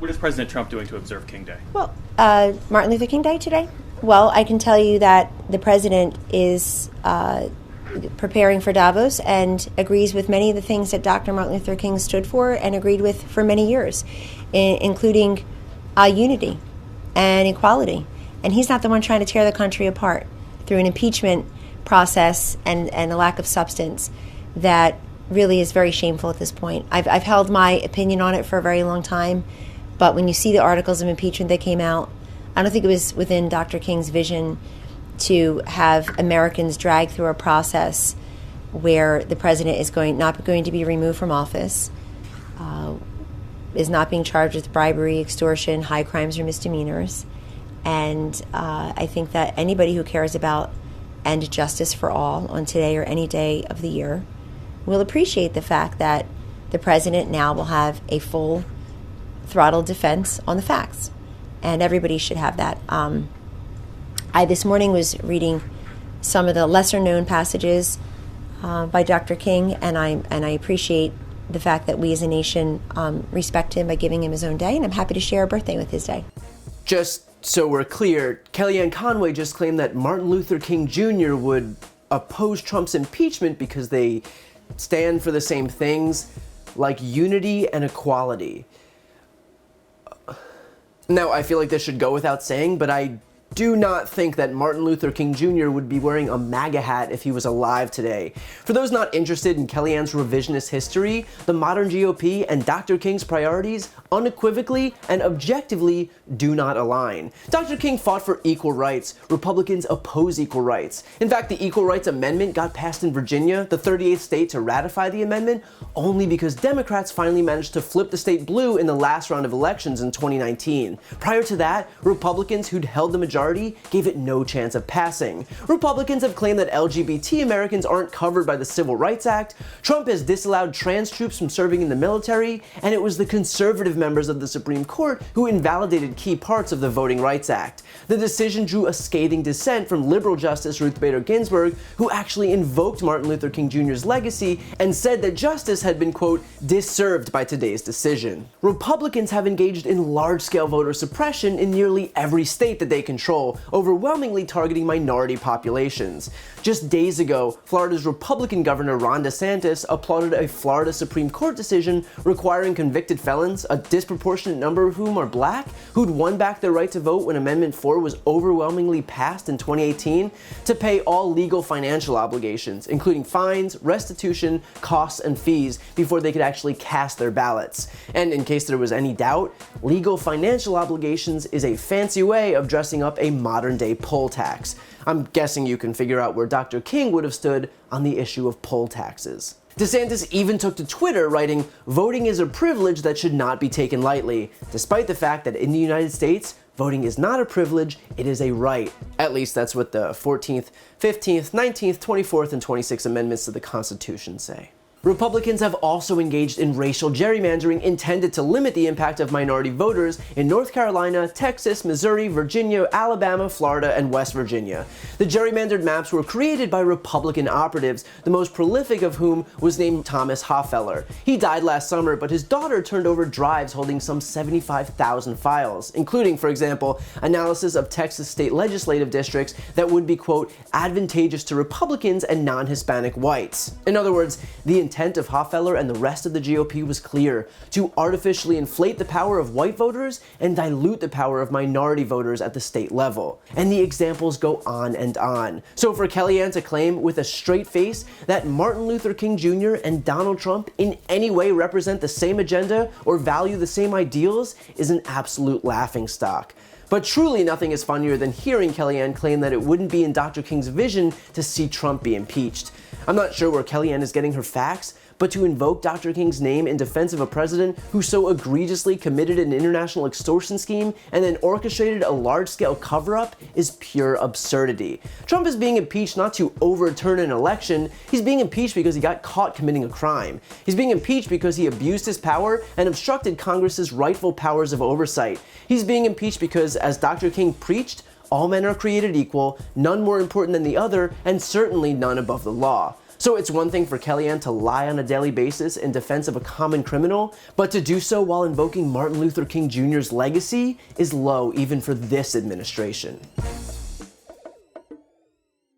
What is President Trump doing to observe King Day? Well, Martin Luther King Day today? Well, I can tell you that the president is preparing for Davos and agrees with many of the things that Dr. Martin Luther King stood for and agreed with for many years, including unity and equality. And he's not the one trying to tear the country apart through an impeachment process and a lack of substance that really is very shameful at this point. I've held my opinion on it for a very long time, but when you see the articles of impeachment that came out, I don't think it was within Dr. King's vision to have Americans drag through a process where the president is not going to be removed from office, is not being charged with bribery, extortion, high crimes or misdemeanors. And I think that anybody who cares about and justice for all on today or any day of the year will appreciate the fact that the president now will have a full throttle defense on the facts. And everybody should have that. I this morning was reading some of the lesser known passages by Dr. King, and I appreciate the fact that we as a nation respect him by giving him his own day, and I'm happy to share a birthday with his day. Just so we're clear, Kellyanne Conway just claimed that Martin Luther King Jr. would oppose Trump's impeachment because they stand for the same things, like unity and equality. Now, I feel like this should go without saying, but I do not think that Martin Luther King Jr. would be wearing a MAGA hat if he was alive today. For those not interested in Kellyanne's revisionist history, the modern GOP and Dr. King's priorities unequivocally and objectively do not align. Dr. King fought for equal rights. Republicans oppose equal rights. In fact, the Equal Rights Amendment got passed in Virginia, the 38th state to ratify the amendment, only because Democrats finally managed to flip the state blue in the last round of elections in 2019. Prior to that, Republicans who'd held the majority gave it no chance of passing. Republicans have claimed that LGBT Americans aren't covered by the Civil Rights Act, Trump has disallowed trans troops from serving in the military, and it was the conservative members of the Supreme Court who invalidated key parts of the Voting Rights Act. The decision drew a scathing dissent from liberal Justice Ruth Bader Ginsburg, who actually invoked Martin Luther King Jr.'s legacy and said that justice had been, quote, disserved by today's decision. Republicans have engaged in large-scale voter suppression in nearly every state that they control, overwhelmingly targeting minority populations. Just days ago, Florida's Republican Governor Ron DeSantis applauded a Florida Supreme Court decision requiring convicted felons, a disproportionate number of whom are black, who'd won back their right to vote when Amendment 4 was overwhelmingly passed in 2018, to pay all legal financial obligations, including fines, restitution, costs, and fees, before they could actually cast their ballots. And in case there was any doubt, legal financial obligations is a fancy way of dressing up a modern-day poll tax. I'm guessing you can figure out where Dr. King would have stood on the issue of poll taxes. DeSantis even took to Twitter writing, "Voting is a privilege that should not be taken lightly," despite the fact that in the United States, voting is not a privilege, it is a right. At least that's what the 14th, 15th, 19th, 24th, and 26th Amendments to the Constitution say. Republicans have also engaged in racial gerrymandering intended to limit the impact of minority voters in North Carolina, Texas, Missouri, Virginia, Alabama, Florida, and West Virginia. The gerrymandered maps were created by Republican operatives, the most prolific of whom was named Thomas Hoffeller. He died last summer, but his daughter turned over drives holding some 75,000 files, including, for example, analysis of Texas state legislative districts that would be, quote, advantageous to Republicans and non-Hispanic whites. In other words, the intent of Hoffeller and the rest of the GOP was clear: to artificially inflate the power of white voters and dilute the power of minority voters at the state level. And the examples go on and on. So for Kellyanne to claim with a straight face that Martin Luther King Jr. and Donald Trump in any way represent the same agenda or value the same ideals is an absolute laughingstock. But truly nothing is funnier than hearing Kellyanne claim that it wouldn't be in Dr. King's vision to see Trump be impeached. I'm not sure where Kellyanne is getting her facts, but to invoke Dr. King's name in defense of a president who so egregiously committed an international extortion scheme and then orchestrated a large-scale cover-up is pure absurdity. Trump is being impeached not to overturn an election, he's being impeached because he got caught committing a crime. He's being impeached because he abused his power and obstructed Congress's rightful powers of oversight. He's being impeached because, as Dr. King preached, all men are created equal, none more important than the other, and certainly none above the law. So it's one thing for Kellyanne to lie on a daily basis in defense of a common criminal, but to do so while invoking Martin Luther King Jr.'s legacy is low even for this administration.